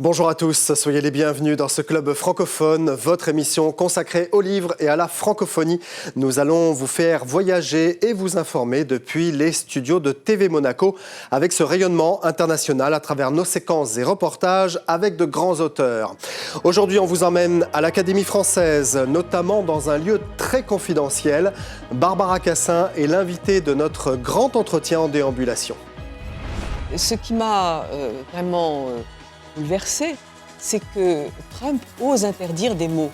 Bonjour à tous, soyez les bienvenus dans ce club francophone, votre émission consacrée aux livres et à la francophonie. Nous allons vous faire voyager et vous informer depuis les studios de TV Monaco avec ce rayonnement international à travers nos séquences et reportages avec de grands auteurs. Aujourd'hui, on vous emmène à l'Académie française, notamment dans un lieu très confidentiel. Barbara Cassin est l'invitée de notre grand entretien en déambulation. Ce qui m'a vraiment bouleversé, c'est que Trump ose interdire des mots.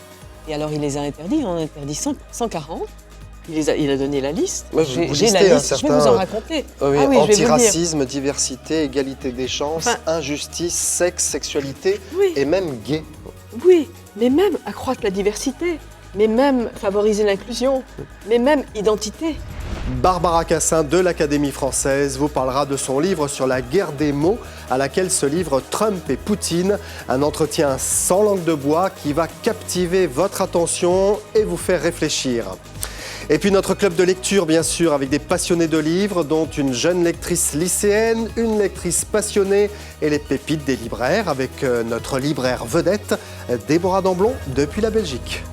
Et alors il les a interdits, il en a interdit 140. Il a donné la liste. Ouais, j'ai la liste, je vais vous en raconter. Oui, je vais antiracisme, diversité, égalité des chances, injustice, sexe, sexualité et même gay. Oui, mais même accroître la diversité, mais même favoriser l'inclusion, mais même identité. Barbara Cassin de l'Académie française vous parlera de son livre sur la guerre des mots à laquelle se livrent Trump et Poutine. Un entretien sans langue de bois qui va captiver votre attention et vous faire réfléchir. Et puis notre club de lecture, bien sûr, avec des passionnés de livres, dont une jeune lectrice lycéenne, une lectrice passionnée et les pépites des libraires, avec notre libraire vedette, Déborah Damblon, depuis la Belgique.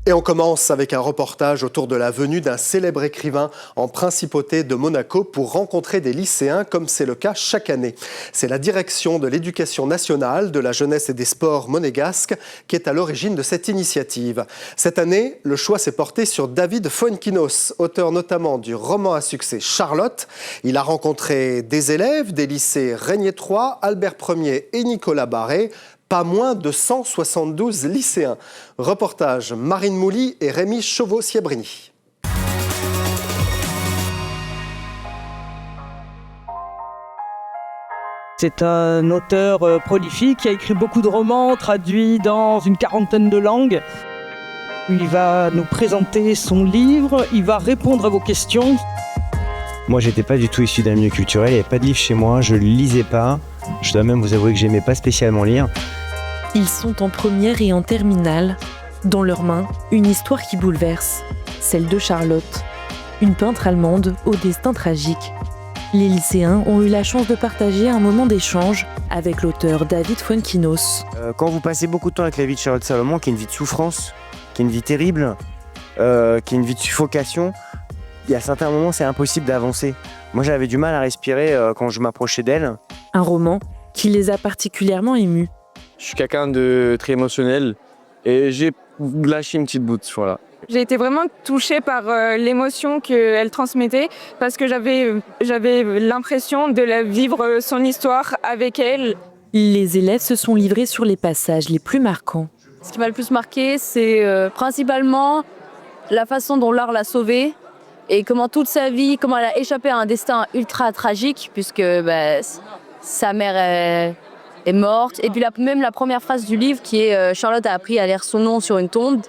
Et on commence avec un reportage autour de la venue d'un célèbre écrivain en principauté de Monaco pour rencontrer des lycéens, comme c'est le cas chaque année. C'est la direction de l'éducation nationale, de la jeunesse et des sports monégasques qui est à l'origine de cette initiative. Cette année, le choix s'est porté sur David Fuenquinos, auteur notamment du roman à succès Charlotte. Il a rencontré des élèves des lycées Régnier III, Albert Ier et Nicolas Barré. Pas moins de 172 lycéens. Reportage Marine Mouly et Rémi Chauveau-Siabrini. C'est un auteur prolifique qui a écrit beaucoup de romans, traduits dans une quarantaine de langues. Il va nous présenter son livre, il va répondre à vos questions. Moi, j'étais pas du tout issu d'un milieu culturel, il n'y avait pas de livre chez moi, je ne lisais pas. Je dois même vous avouer que j'aimais pas spécialement lire. Ils sont en première et en terminale. Dans leurs mains, une histoire qui bouleverse, celle de Charlotte, une peintre allemande au destin tragique. Les lycéens ont eu la chance de partager un moment d'échange avec l'auteur David Fuenquinos. Quand vous passez beaucoup de temps avec la vie de Charlotte Salomon, qui est une vie de souffrance, qui est une vie terrible, qui est une vie de suffocation, il y a certains moments, c'est impossible d'avancer. Moi, j'avais du mal à respirer quand je m'approchais d'elle. Un roman qui les a particulièrement émus. Je suis quelqu'un de très émotionnel et j'ai lâché une petite boute, voilà. J'ai été vraiment touchée par l'émotion qu'elle transmettait parce que j'avais l'impression de vivre son histoire avec elle. Les élèves se sont livrés sur les passages les plus marquants. Ce qui m'a le plus marqué, c'est principalement la façon dont l'art l'a sauvée et comment toute sa vie, comment elle a échappé à un destin ultra tragique puisque sa mère est morte. Et puis même la première phrase du livre qui est Charlotte a appris à lire son nom sur une tombe.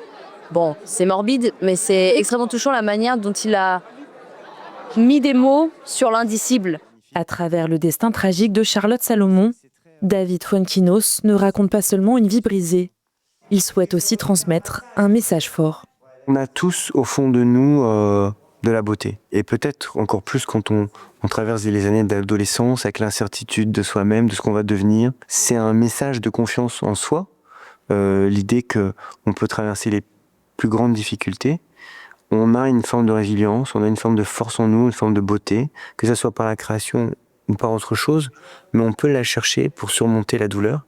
Bon, c'est morbide, mais c'est extrêmement touchant la manière dont il a mis des mots sur l'indicible. À travers le destin tragique de Charlotte Salomon, David Fuenquinos ne raconte pas seulement une vie brisée. Il souhaite aussi transmettre un message fort. On a tous au fond de nous de la beauté. Et peut-être encore plus quand on traverse les années d'adolescence avec l'incertitude de soi-même, de ce qu'on va devenir. C'est un message de confiance en soi, l'idée qu'on peut traverser les plus grandes difficultés. On a une forme de résilience, on a une forme de force en nous, une forme de beauté, que ce soit par la création ou par autre chose, mais on peut la chercher pour surmonter la douleur.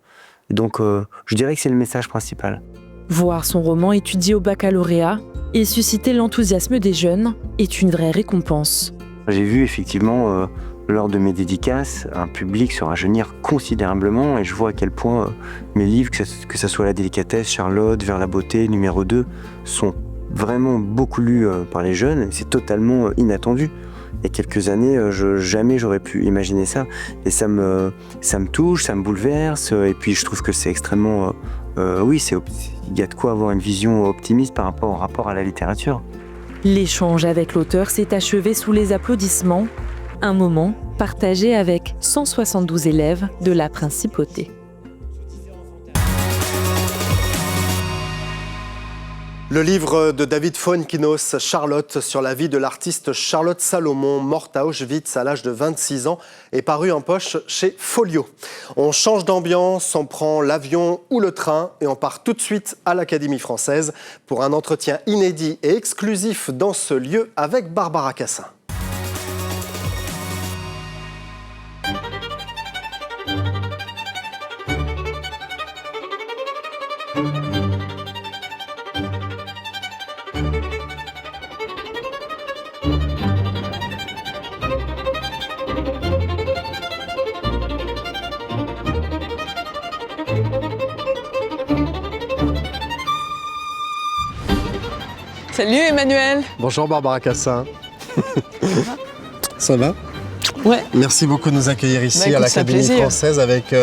Donc je dirais que c'est le message principal. Voir son roman étudié au baccalauréat et susciter l'enthousiasme des jeunes est une vraie récompense. J'ai vu effectivement, lors de mes dédicaces, un public se rajeunir considérablement et je vois à quel point mes livres, que ce soit La délicatesse, Charlotte, Vers la beauté, numéro 2, sont vraiment beaucoup lus par les jeunes. C'est totalement inattendu. Il y a quelques années, jamais j'aurais pu imaginer ça. Et ça me touche, ça me bouleverse. Et puis je trouve que c'est extrêmement... il y a de quoi avoir une vision optimiste par rapport à la littérature. L'échange avec l'auteur s'est achevé sous les applaudissements. Un moment partagé avec 172 élèves de la Principauté. Le livre de David Fuenquinos, Charlotte, sur la vie de l'artiste Charlotte Salomon, morte à Auschwitz à l'âge de 26 ans, est paru en poche chez Folio. On change d'ambiance, on prend l'avion ou le train et on part tout de suite à l'Académie française pour un entretien inédit et exclusif dans ce lieu avec Barbara Cassin. Salut Emmanuel. Bonjour Barbara Cassin. Ça va? Ouais. Merci beaucoup de nous accueillir ici écoute, à l'Académie française avec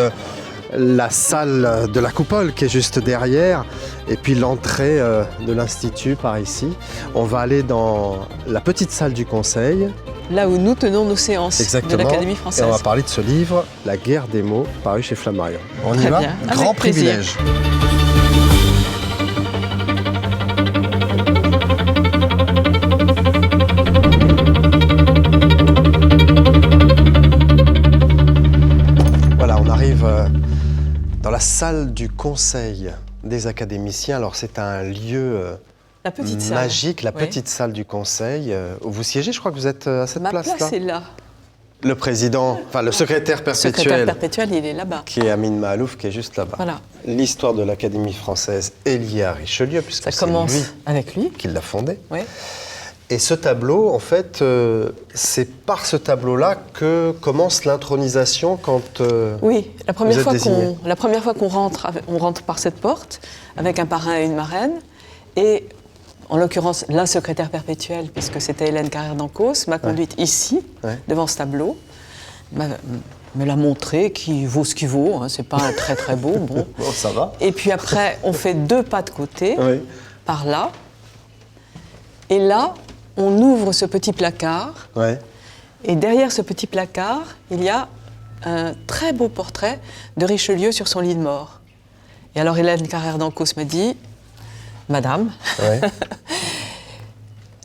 la salle de la coupole qui est juste derrière et puis l'entrée de l'Institut par ici. On va aller dans la petite salle du Conseil. Là où nous tenons nos séances de l'Académie française. Et on va parler de ce livre, La guerre des mots, paru chez Flammarion. On y Très va? bien. Grand Avec plaisir. privilège. Voilà, on arrive dans la salle du Conseil des académiciens. Alors c'est un lieu La petite salle. magique, la Oui. petite salle du Conseil où vous siégez. Je crois que vous êtes à cette Ma place-là. place est là. Le président, enfin le secrétaire Le perpétuel, secrétaire perpétuel, il est là-bas. qui est Amine Mahalouf, qui est juste là-bas. Voilà. L'histoire de l'Académie française est liée à Richelieu, puisque Ça c'est commence lui avec lui. qui l'a fondée. Oui. Et ce tableau, en fait, c'est par ce tableau-là que commence l'intronisation quand... Oui, la première vous êtes fois désigné. qu'on rentre, on rentre par cette porte avec un parrain et une marraine. Et en l'occurrence, la secrétaire perpétuelle, puisque c'était Hélène Carrère d'Ancos, m'a conduite ici, devant ce tableau, me l'a montré, qui vaut ce qu'il vaut. Hein, c'est pas un très très beau. Bon. Bon, ça va. Et puis après, on fait 2 pas de côté, Oui. par là. Et là, on ouvre ce petit placard. Ouais. Et derrière ce petit placard, il y a un très beau portrait de Richelieu sur son lit de mort. Et alors Hélène Carrère d'Ancos m'a dit, Madame, Ouais.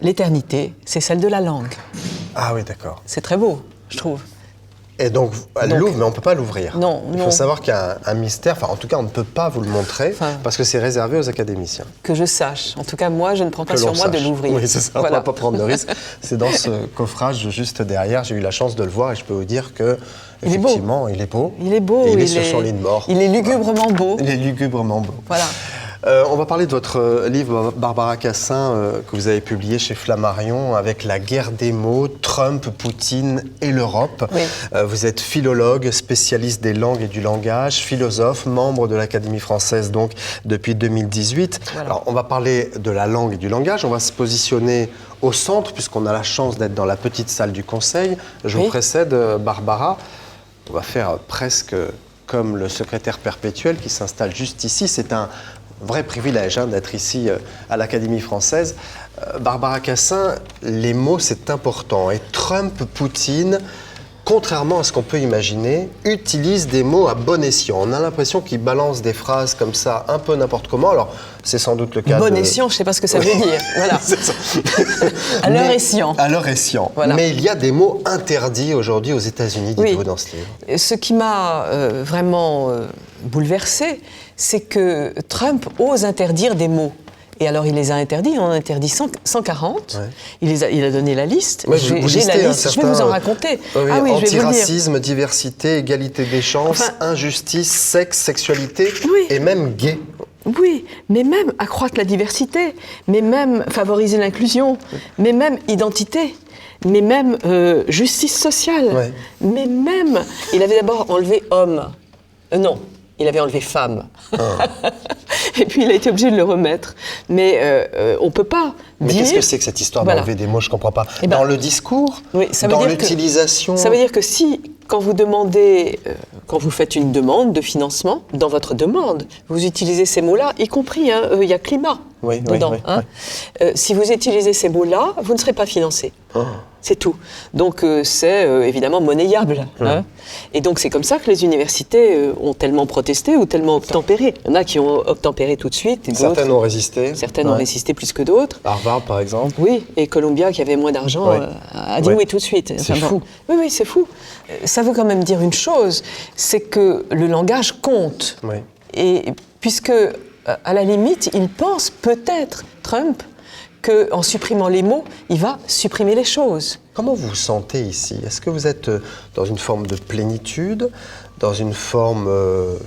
l'éternité, c'est celle de la langue. Ah oui, d'accord. C'est très beau, je trouve. Et donc, elle Donc- l'ouvre, mais on ne peut pas l'ouvrir. Non, Il non. faut savoir qu'il y a un mystère, enfin, en tout cas, on ne peut pas vous le montrer, Enfin. parce que c'est réservé aux académiciens. Que je sache. En tout cas, moi, je ne prends pas Que sur l'on moi de sache. l'ouvrir. Oui, c'est ça, on ne Voilà. va pas prendre de risque. C'est dans ce coffrage juste derrière, j'ai eu la chance de le voir et je peux vous dire que, Il est beau. effectivement, il est beau. Il est beau. Et il est sur son lit de mort. Il est lugubrement beau. Il est lugubrement beau. Voilà. On va parler de votre livre, Barbara Cassin, que vous avez publié chez Flammarion, avec La guerre des mots, Trump, Poutine et l'Europe. Oui. Vous êtes philologue, spécialiste des langues et du langage, philosophe, membre de l'Académie française donc depuis 2018. Voilà. Alors, on va parler de la langue et du langage. On va se positionner au centre, puisqu'on a la chance d'être dans la petite salle du Conseil. Je vous Oui. précède, Barbara. On va faire presque comme le secrétaire perpétuel qui s'installe juste ici. C'est un vrai privilège d'être ici à l'Académie française. Barbara Cassin, les mots, c'est important. Et Trump, Poutine, contrairement à ce qu'on peut imaginer, utilisent des mots à bon escient. On a l'impression qu'ils balancent des phrases comme ça, un peu n'importe comment. Alors, c'est sans doute le cas Bon de... escient, je ne sais pas ce que ça veut dire. Voilà. C'est ça. À leur Mais- escient. À leur escient. Voilà. Mais il y a des mots interdits aujourd'hui aux États-Unis, dites-vous, Oui. dans ce livre. Ce qui m'a vraiment bouleversée, c'est que Trump ose interdire des mots. Et alors, il les a interdits, il en a interdit 140. Ouais. Il a donné la liste. Ouais, J'ai vous j'ai listez, la hein, liste, je vais certains, vous en raconter. Oui, Ah oui, je vais vous le dire. antiracisme, diversité, égalité des chances, Enfin- injustice, sexe, sexualité Oui. et même gay. Oui, mais même accroître la diversité, mais même favoriser l'inclusion, mais même identité, mais même justice sociale, Ouais. mais même... Il avait d'abord enlevé homme. Non, il avait enlevé femme. Et puis il a été obligé de le remettre. Mais on ne peut pas Mais dire... qu'est-ce que c'est que cette histoire Voilà. d'enlever des mots? Je ne comprends pas. Eh ben, dans le discours, Oui, ça veut dans dire l'utilisation. Ça veut dire que si, quand vous demandez, quand vous faites une demande de financement, dans votre demande, vous utilisez ces mots-là, y compris, il y a climat. dedans. Si vous utilisez ces mots-là, vous ne serez pas financé. C'est tout. Donc c'est évidemment monnayable. Et donc c'est comme ça que les universités ont tellement protesté ou tellement obtempéré. Il y en a qui ont obtempéré tout de suite. Et certaines ont résisté. Certaines ont résisté plus que d'autres. Harvard par exemple. Oui, et Columbia qui avait moins d'argent a dit oui tout de suite. C'est fou. Oui, c'est fou. Ça veut quand même dire une chose, c'est que le langage compte. Et puisque, à la limite, il pense peut-être, Trump, qu'en supprimant les mots, il va supprimer les choses. Comment vous vous sentez ici? Est-ce que vous êtes dans une forme de plénitude, dans une forme,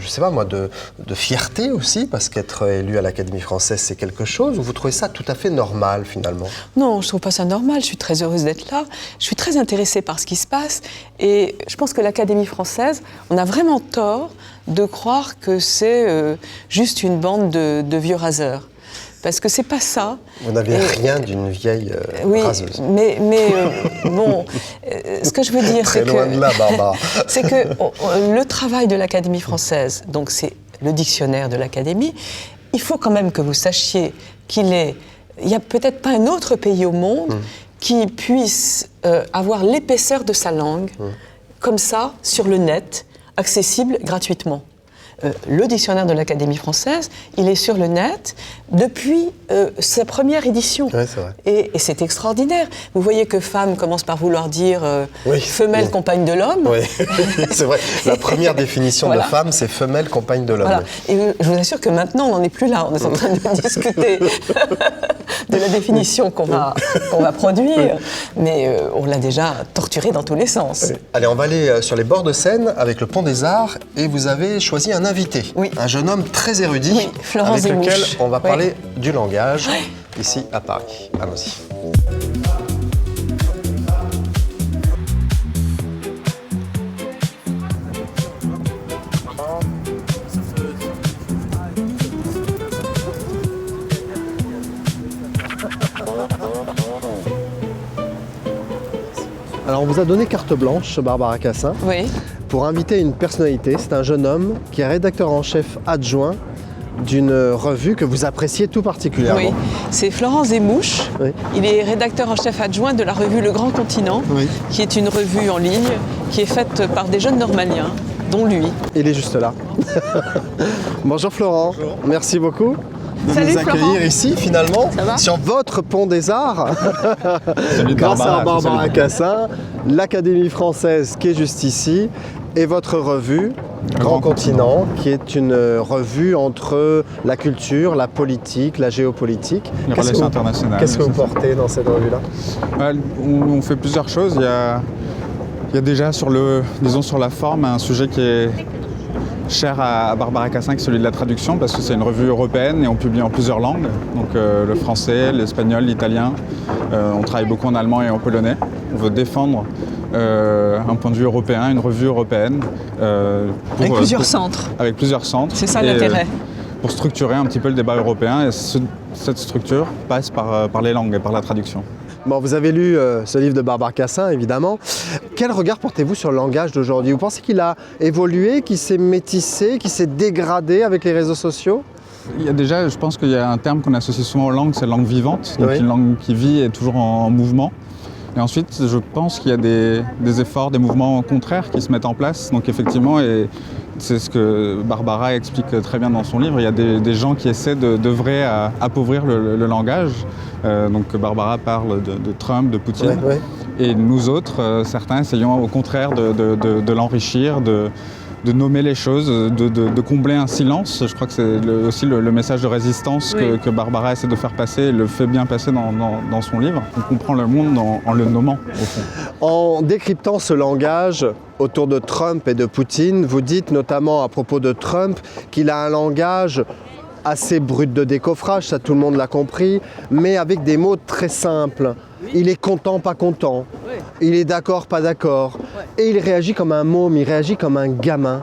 je ne sais pas moi, de fierté aussi, parce qu'être élu à l'Académie française, c'est quelque chose, ou vous trouvez ça tout à fait normal finalement? Non, je ne trouve pas ça normal, je suis très heureuse d'être là, je suis très intéressée par ce qui se passe, et je pense que l'Académie française, on a vraiment tort de croire que c'est juste une bande de vieux raseurs. Parce que c'est pas ça. Vous n'avez rien d'une vieille raseuse. Mais bon, ce que je veux dire, c'est que... Très loin de là, Barbara. C'est que le travail de l'Académie française, donc c'est le dictionnaire de l'Académie, il faut quand même que vous sachiez il n'y a peut-être pas un autre pays au monde qui puisse avoir l'épaisseur de sa langue, comme ça, sur le net, accessible gratuitement. Le dictionnaire de l'Académie française, il est sur le net depuis sa première édition. Oui, c'est vrai. Et c'est extraordinaire. Vous voyez que femme commence par vouloir dire femelle compagne de l'homme. Oui, c'est vrai. La première définition de femme, c'est femelle compagne de l'homme. Voilà. Et je vous assure que maintenant, on n'en est plus là. On est en train de discuter de la définition qu'on va produire. Mais on l'a déjà torturée dans tous les sens. Allez, on va aller sur les bords de Seine avec le Pont des Arts. Et vous avez choisi un invité, un jeune homme très érudit, avec lequel on va parler du langage, ici à Paris. Allons-y. Alors on vous a donné carte blanche, Barbara Cassin, pour inviter une personnalité. C'est un jeune homme qui est rédacteur en chef adjoint d'une revue que vous appréciez tout particulièrement. Oui, c'est Florent Zemouche. Il est rédacteur en chef adjoint de la revue Le Grand Continent, qui est une revue en ligne qui est faite par des jeunes normaliens, dont lui. Il est juste là. Bonjour Florent. Bonjour. Merci beaucoup de Salut, nous accueillir Florent. Ici, finalement, sur votre Pont des Arts. Grâce à Barbara Cassin, l'Académie française qui est juste ici, et votre revue, Grand Continent, qui est une revue entre la culture, la politique, la géopolitique. Les relations internationales. Qu'est-ce que vous portez dans cette revue-là? On fait plusieurs choses. Il y a déjà sur la forme un sujet qui est cher à Barbara Cassin, qui est celui de la traduction, parce que c'est une revue européenne et on publie en plusieurs langues, donc le français, l'espagnol, l'italien. On travaille beaucoup en allemand et en polonais. On veut défendre un point de vue européen, une revue européenne. Avec plusieurs centres. Avec plusieurs centres. C'est ça l'intérêt. Pour structurer un petit peu le débat européen, et cette structure passe par les langues et par la traduction. Bon, vous avez lu ce livre de Barbara Cassin, évidemment. Quel regard portez-vous sur le langage d'aujourd'hui? Vous pensez qu'il a évolué, qu'il s'est métissé, qu'il s'est dégradé avec les réseaux sociaux? Je pense qu'il y a un terme qu'on associe souvent aux langues, c'est la langue vivante, donc une langue qui vit et toujours en mouvement. Et ensuite, je pense qu'il y a des efforts, des mouvements contraires qui se mettent en place. Donc effectivement, et c'est ce que Barbara explique très bien dans son livre, il y a des gens qui essaient d'œuvrer à appauvrir le langage. Donc Barbara parle de Trump, de Poutine. Et nous autres, certains, essayons au contraire de l'enrichir, de nommer les choses, de combler un silence. Je crois que c'est aussi le message de résistance que Barbara essaie de faire passer et le fait bien passer dans son livre. On comprend le monde en le nommant, au fond. En décryptant ce langage autour de Trump et de Poutine, vous dites notamment à propos de Trump qu'il a un langage assez brut de décoffrage, ça tout le monde l'a compris, mais avec des mots très simples. Il est content, pas content. Il est d'accord, pas d'accord. Et il réagit comme un môme, il réagit comme un gamin.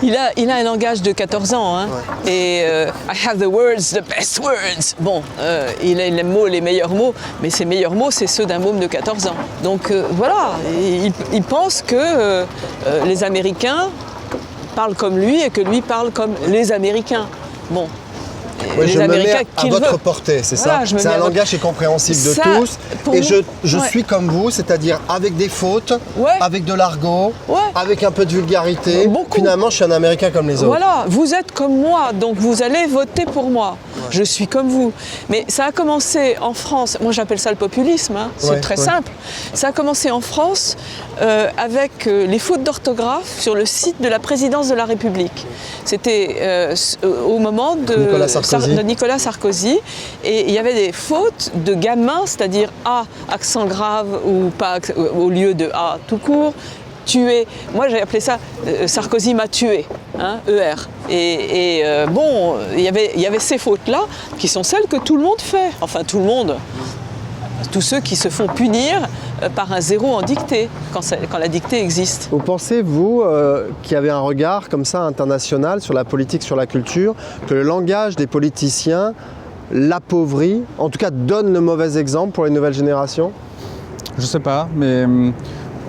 Il a un langage de 14 ans, hein. Et I have the words, the best words. Bon, il a les mots, les meilleurs mots, mais ces meilleurs mots, c'est ceux d'un môme de 14 ans. Donc voilà, il pense que les Américains parlent comme lui et que lui parle comme les Américains. Bon, Oui, je me mets à qui le votre veulent. portée, c'est Voilà, ça. je me C'est mets un à votre- langage qui est compréhensible de Ça, tous. pour Et nous, je ouais. suis comme vous, c'est-à-dire avec des fautes, Ouais. avec de l'argot, Ouais. avec un peu de vulgarité. Beaucoup. Finalement, je suis un Américain comme les autres. Voilà, vous êtes comme moi, donc vous allez voter pour moi. Je suis comme vous. Mais ça a commencé en France, moi j'appelle ça le populisme, hein, c'est Ouais, très ouais. simple. Ça a commencé en France avec les fautes d'orthographe sur le site de la présidence de la République. C'était au moment de Nicolas Sarkozy. Et il y avait des fautes de gamins, c'est-à-dire A, accent grave ou pas, au lieu de A tout court. Tuer. Moi, j'ai appelé ça Sarkozy m'a tué, hein, ER. Et bon, il y avait ces fautes-là qui sont celles que tout le monde fait. Enfin, tout le monde. Tous ceux qui se font punir par un 0 en dictée, quand la dictée existe. Vous pensez, vous, qu'il y avait un regard comme ça international sur la politique, sur la culture, que le langage des politiciens l'appauvrit, en tout cas donne le mauvais exemple pour les nouvelles générations? Je sais pas, mais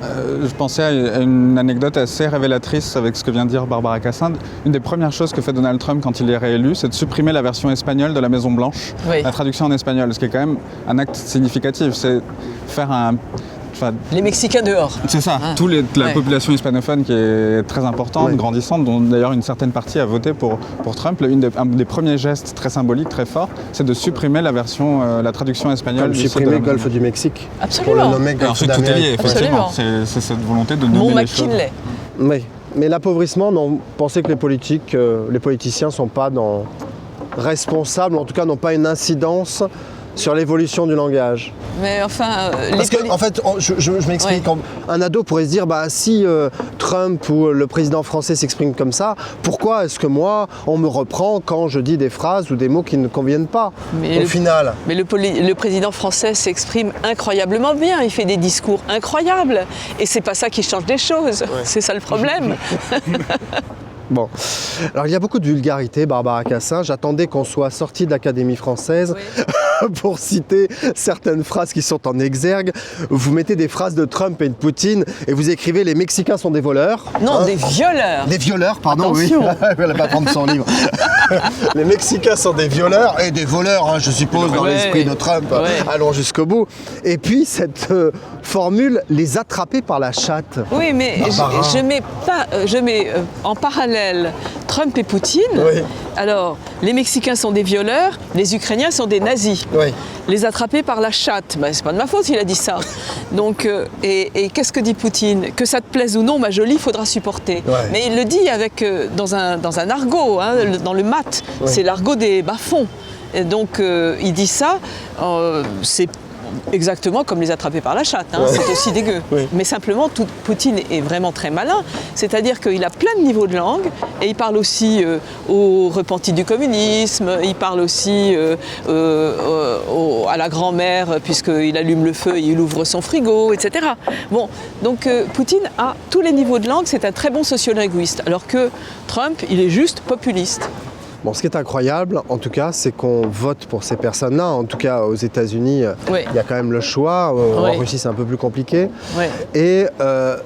je pensais à une anecdote assez révélatrice avec ce que vient de dire Barbara Cassin. Une des premières choses que fait Donald Trump quand il est réélu, c'est de supprimer la version espagnole de la Maison Blanche, Oui. la traduction en espagnol, ce qui est quand même un acte significatif. C'est faire un... Enfin, Les Mexicains dehors. c'est ça, Ah. la Ouais. population hispanophone qui est très importante, Ouais. grandissante, dont d'ailleurs une certaine partie a voté pour Trump. Un des premiers gestes très symboliques, très forts, c'est de supprimer la version, la traduction espagnole Comme du site de supprimer la le Maison Golfe du Mexique. Pour Absolument. le nommer Et Golfe ensuite, tout est lié, d'Amérique. effectivement. Absolument. C'est cette volonté de Mon nommer les choses. McKinley. Oui, mais l'appauvrissement, non, pensez que les politiciens ne sont pas responsables, ou en tout cas n'ont pas une incidence sur l'évolution du langage. Mais enfin, Parce que, en fait, je m'explique, Ouais. un ado pourrait se dire, si Trump ou le président français s'exprime comme ça, pourquoi est-ce que moi, on me reprend quand je dis des phrases ou des mots qui ne conviennent pas, Mais au le- final? Mais le président français s'exprime incroyablement bien, il fait des discours incroyables. Et c'est pas ça qui change des choses, c'est ça le problème. Bon, alors il y a beaucoup de vulgarité, Barbara Cassin. J'attendais qu'on soit sorti de l'Académie française pour citer certaines phrases qui sont en exergue. Vous mettez des phrases de Trump et de Poutine et vous écrivez « Les Mexicains sont des voleurs ». Non, des violeurs. Des violeurs, pardon, Attention. oui. Elle va pas prendre son livre. Les Mexicains sont des violeurs et des voleurs, hein, je suppose, dans Ouais. l'esprit de Trump. Ouais. Allons jusqu'au bout. Et puis cette formule, les attraper par la chatte. Oui, mais Barbara. je mets en parallèle Trump et Poutine. Oui. Alors, les Mexicains sont des violeurs, les Ukrainiens sont des nazis. Oui. Les attraper par la chatte, c'est pas de ma faute s'il a dit ça. Donc, et qu'est-ce que dit Poutine? Que ça te plaise ou non, ma jolie, il faudra supporter. Ouais. Mais il le dit dans un argot, hein, dans le mat. Ouais. C'est l'argot des bas-fonds. Et donc, il dit ça, c'est exactement comme les attraper par la chatte, hein, Ouais. c'est aussi dégueu. Oui. Mais simplement, Poutine est vraiment très malin, c'est-à-dire qu'il a plein de niveaux de langue, et il parle aussi aux repentis du communisme, il parle aussi à la grand-mère, puisqu'il allume le feu et il ouvre son frigo, etc. Bon, donc Poutine a tous les niveaux de langue, c'est un très bon sociolinguiste, alors que Trump, il est juste populiste. Bon, ce qui est incroyable, en tout cas, c'est qu'on vote pour ces personnes-là. En tout cas, aux États-Unis, Oui. il y a quand même le choix. En Oui. Russie, c'est un peu plus compliqué. Ouais. Et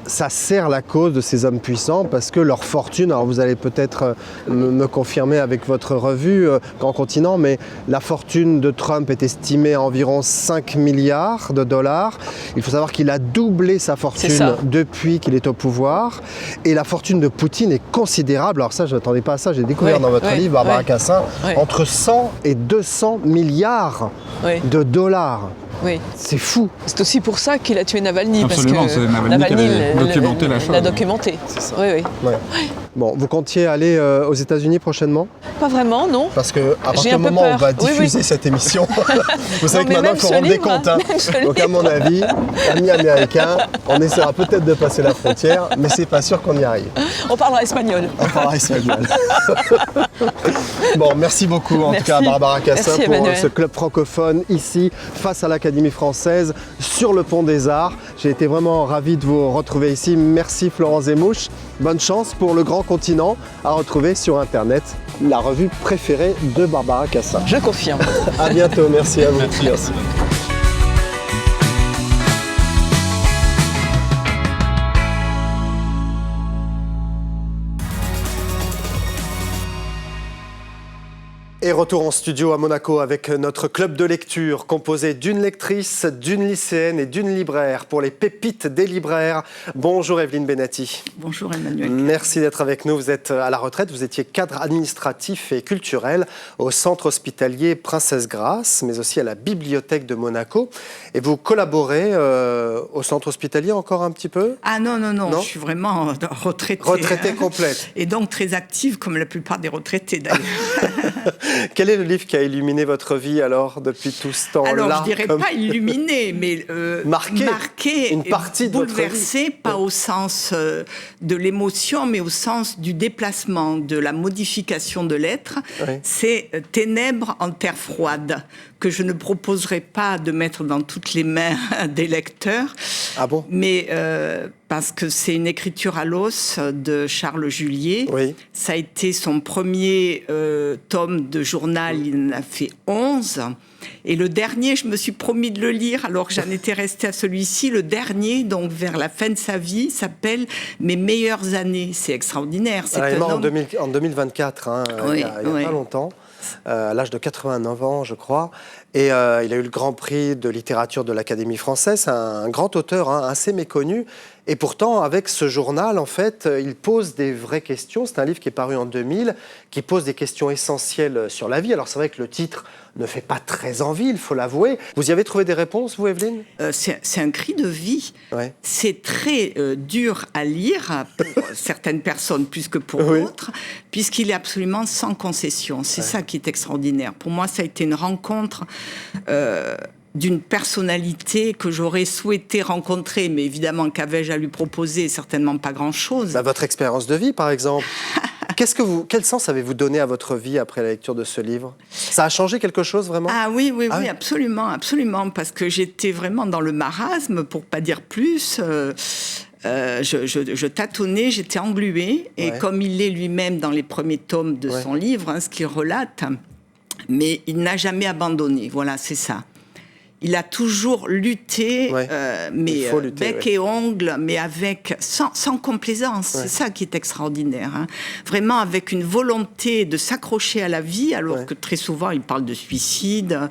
ça sert la cause de ces hommes puissants parce que leur fortune, alors vous allez peut-être me confirmer avec votre revue Grand Continent, mais la fortune de Trump est estimée à environ 5 milliards de dollars. Il faut savoir qu'il a doublé sa C'est fortune ça. depuis qu'il est au pouvoir. Et la fortune de Poutine est considérable. Alors ça, je ne m'attendais pas à ça. J'ai découvert Ouais, dans votre ouais, livre, Barbara ouais. Cassin, Ouais. entre 100 et 200 milliards Oui. de dollars. Oui. C'est fou. C'est aussi pour ça qu'il a tué Navalny. Absolument, parce que c'est Navalny qui avait documenté la chose. l'a documenté. ça. Oui, oui. Ouais. Bon, vous comptiez aller aux États-Unis prochainement? Pas vraiment, non. Parce que à J'ai partir un du peu moment où on peur. va Oui, diffuser oui. cette émission, vous savez Non, que mais maintenant il même faut ce rendre des livre, comptes. hein, hein. même ce Donc à mon avis, amis américains, on essaiera peut-être de passer la frontière, mais c'est pas sûr qu'on y arrive. On parlera espagnol. On parlera espagnol. Bon, merci beaucoup en Merci. tout cas à Barbara Cassin Merci, pour Emmanuel. ce club francophone ici, face à l'Académie française, sur le Pont des Arts. J'ai été vraiment ravi de vous retrouver ici. Merci Florence Zemouche. Bonne chance pour le Grand Continent à retrouver sur Internet, la revue préférée de Barbara Cassin. Je confirme. À bientôt, merci à vous. Merci. Et retour en studio à Monaco avec notre club de lecture composé d'une lectrice, d'une lycéenne et d'une libraire pour les pépites des libraires. Bonjour Evelyne Benati. Bonjour Emmanuel. Merci d'être avec nous. Vous êtes à la retraite, vous étiez cadre administratif et culturel au centre hospitalier Princesse Grace, mais aussi à la bibliothèque de Monaco. Et vous collaborez au centre hospitalier encore un petit peu ? Ah non, je suis vraiment retraitée. Retraitée complète. Et donc très active comme la plupart des retraités d'ailleurs. Quel est le livre qui a illuminé votre vie alors depuis tout ce temps-là ? Alors je dirais pas illuminé, mais marqué, une partie de votre vie. Bouleversé, pas au sens de l'émotion, mais au sens du déplacement, de la modification de l'être. Oui. C'est Ténèbres en terre froide, que je ne proposerai pas de mettre dans toutes les mains des lecteurs. Ah bon ? Mais parce que c'est une écriture à l'os de Charles Julier. Oui. Ça a été son premier tome de journal, il en a fait 11. Et le dernier, je me suis promis de le lire alors que j'en étais restée à celui-ci. Le dernier, donc vers la fin de sa vie, s'appelle « Mes meilleures années ». C'est extraordinaire. Il est mort en 2024, il y a pas longtemps. À l'âge de 89 ans, je crois. Et il a eu le Grand Prix de littérature de l'Académie française. C'est un grand auteur, assez méconnu. Et pourtant, avec ce journal, en fait, il pose des vraies questions. C'est un livre qui est paru en 2000, qui pose des questions essentielles sur la vie. Alors c'est vrai que le titre ne fait pas très envie, il faut l'avouer. Vous y avez trouvé des réponses, vous, Evelyne ? C'est un cri de vie. Ouais. C'est très dur à lire pour certaines personnes plus que pour d'autres, puisqu'il est absolument sans concession. C'est ça qui est extraordinaire. Pour moi, ça a été une rencontre d'une personnalité que j'aurais souhaité rencontrer, mais évidemment, qu'avais-je à lui proposer ? Certainement pas grand-chose. Votre expérience de vie, par exemple. Quel sens avez-vous donné à votre vie après la lecture de ce livre ? Ça a changé quelque chose, vraiment ? Ah oui, absolument, parce que j'étais vraiment dans le marasme, pour pas dire plus. Je tâtonnais, j'étais engluée, et comme il l'est lui-même dans les premiers tomes de son livre, ce qu'il relate, mais il n'a jamais abandonné, voilà, c'est ça. Il a toujours lutté, mais bec et ongles, mais sans complaisance. C'est ça qui est extraordinaire. Vraiment avec une volonté de s'accrocher à la vie, alors que très souvent il parle de suicide.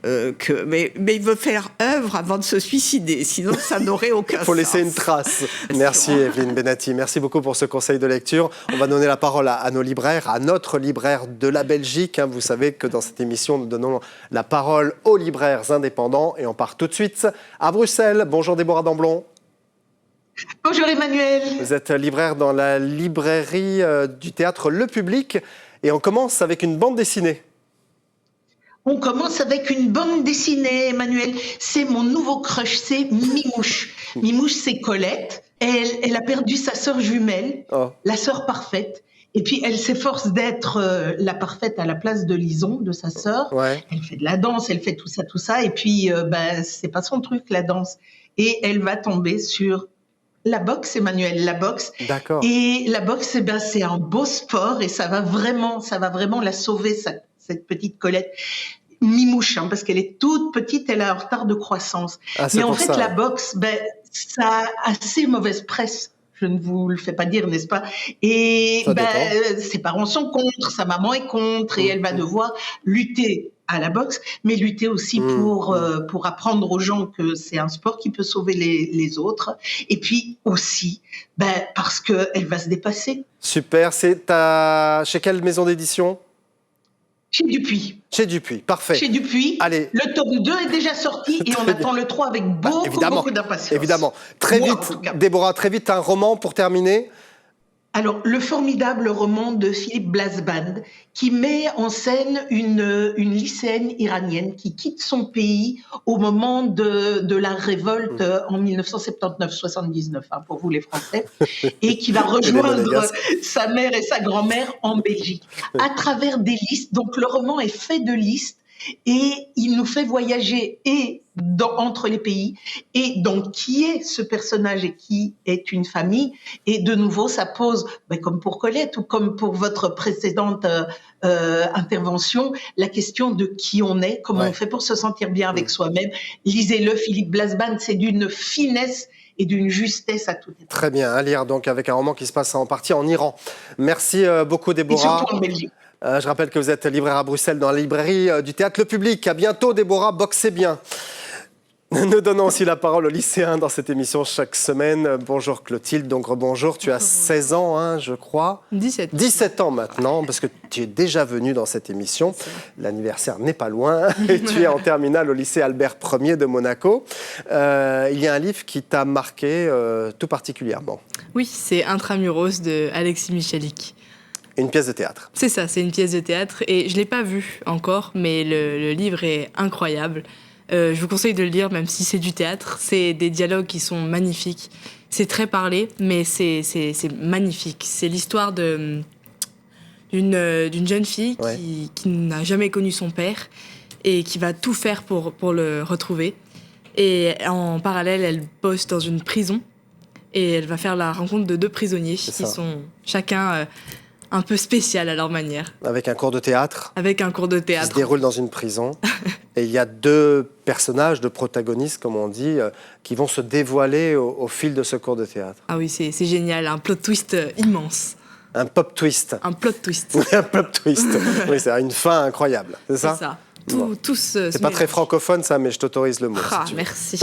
Mais il veut faire œuvre avant de se suicider, sinon ça n'aurait aucun sens. Il faut laisser une trace. Merci Evelyne Benati, merci beaucoup pour ce conseil de lecture. On va donner la parole à nos libraires, à notre libraire de la Belgique. Vous savez que dans cette émission, nous donnons la parole aux libraires indépendants et on part tout de suite à Bruxelles. Bonjour Déborah Damblon. Bonjour Emmanuel. Vous êtes libraire dans la librairie du théâtre Le Public et on commence avec une bande dessinée. On commence avec une bande dessinée, Emmanuel. C'est mon nouveau crush, c'est Mimouche. Mimouche, c'est Colette. Elle a perdu sa sœur jumelle, la sœur parfaite. Et puis, elle s'efforce d'être la parfaite à la place de Lison, de sa sœur. Ouais. Elle fait de la danse, elle fait tout ça. Et puis, c'est pas son truc, la danse. Et elle va tomber sur la boxe, Emmanuel, la boxe. D'accord. Et la boxe, c'est un beau sport et ça va vraiment la sauver, cette petite Colette. Mimouche, parce qu'elle est toute petite, elle a un retard de croissance. Mais en fait, la boxe, ça a assez mauvaise presse. Je ne vous le fais pas dire, n'est-ce pas ? Et ses parents sont contre, sa maman est contre, et elle va devoir lutter à la boxe, mais lutter aussi pour apprendre aux gens que c'est un sport qui peut sauver les autres. Et puis aussi, parce qu'elle va se dépasser. Super. C'est chez quelle maison d'édition ? Chez Dupuis. Chez Dupuis, parfait. Chez Dupuis. Allez. Le tome 2 est déjà sorti et on attend le 3 avec beaucoup d'impatience. Évidemment. Très vite, Déborah, un roman pour terminer. Alors, le formidable roman de Philippe Blasband qui met en scène une lycéenne iranienne qui quitte son pays au moment de la révolte en 1979-79, pour vous les Français, et qui va rejoindre sa mère et sa grand-mère en Belgique à travers des listes. Donc, le roman est fait de listes et il nous fait voyager entre les pays. Et donc, qui est ce personnage et qui est une famille ? Et de nouveau, ça pose, comme pour Colette ou comme pour votre précédente intervention, la question de qui on est, comment on fait pour se sentir bien avec soi-même. Lisez-le, Philippe Blasband, c'est d'une finesse et d'une justesse à tout état. Très bien, à lire donc avec un roman qui se passe en partie en Iran. Merci beaucoup Déborah. Et surtout en Belgique. Je rappelle que vous êtes libraire à Bruxelles dans la librairie du Théâtre Le Public. À bientôt, Déborah, boxez bien. Nous donnons aussi la parole aux lycéens dans cette émission chaque semaine. Bonjour Clotilde, donc rebonjour. Tu as 16 ans, hein, je crois. 17 ans maintenant, parce que tu es déjà venue dans cette émission. L'anniversaire n'est pas loin et tu es en terminale au lycée Albert Ier de Monaco. Il y a un livre qui t'a marqué tout particulièrement. Oui, c'est Intramuros de Alexis Michalik. Une pièce de théâtre. C'est ça, c'est une pièce de théâtre et je ne l'ai pas vue encore, mais le livre est incroyable. Je vous conseille de le lire, même si c'est du théâtre. C'est des dialogues qui sont magnifiques. C'est très parlé, mais c'est magnifique. C'est l'histoire d'une jeune fille qui n'a jamais connu son père et qui va tout faire pour le retrouver. Et en parallèle, elle bosse dans une prison et elle va faire la rencontre de 2 prisonniers qui sont chacun un peu spécial à leur manière. Avec un cours de théâtre. Avec un cours de théâtre. Qui se déroule dans une prison. Et il y a 2 personnages, 2 protagonistes, comme on dit, qui vont se dévoiler au fil de ce cours de théâtre. Ah oui, c'est génial. Un plot twist immense. Un pop twist. Un plot twist. Un plot twist. Oui, c'est une fin incroyable. C'est ça ? C'est ça. C'est pas très francophone ça, mais je t'autorise le mot. Ah, si tu veux. merci.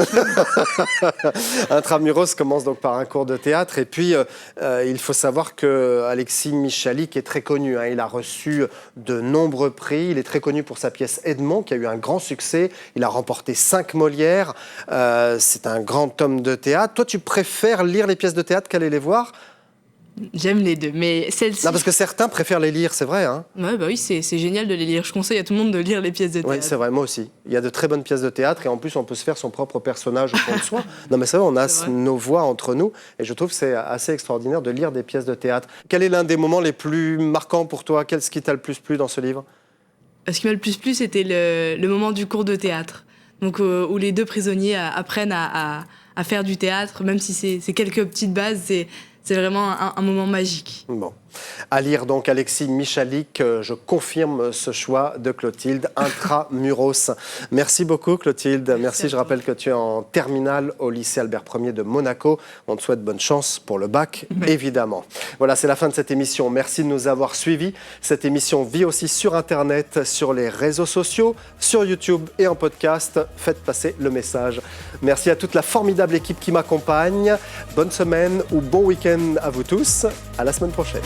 Intramuros commence donc par un cours de théâtre et puis il faut savoir que Alexis Michalik est très connu. Hein. Il a reçu de nombreux prix. Il est très connu pour sa pièce Edmond qui a eu un grand succès. Il a remporté 5 Molières. C'est un grand homme de théâtre. Toi, tu préfères lire les pièces de théâtre qu'aller les voir ? J'aime les deux, mais celle-ci... Non, parce que certains préfèrent les lire, c'est vrai. Hein. Ouais, bah oui, c'est génial de les lire. Je conseille à tout le monde de lire les pièces de théâtre. Oui, c'est vrai, moi aussi. Il y a de très bonnes pièces de théâtre et en plus, on peut se faire son propre personnage au fond de soi. Non, mais c'est vrai, on a nos voix entre nous et je trouve que c'est assez extraordinaire de lire des pièces de théâtre. Quel est l'un des moments les plus marquants pour toi ? Qu'est-ce qui t'a le plus plu dans ce livre ? Ce qui m'a le plus plu, c'était le moment du cours de théâtre. Donc, où les 2 prisonniers apprennent à faire du théâtre, même si c'est quelques petites bases, c'est vraiment un moment magique. Bon. À lire donc Alexis Michalik, je confirme ce choix de Clotilde, Intramuros. Merci beaucoup Clotilde. Merci, je rappelle que tu es en terminale au lycée Albert Ier de Monaco. On te souhaite bonne chance pour le bac, évidemment. Voilà, c'est la fin de cette émission. Merci de nous avoir suivis. Cette émission vit aussi sur Internet, sur les réseaux sociaux, sur YouTube et en podcast. Faites passer le message. Merci à toute la formidable équipe qui m'accompagne. Bonne semaine ou bon week-end à vous tous. À la semaine prochaine.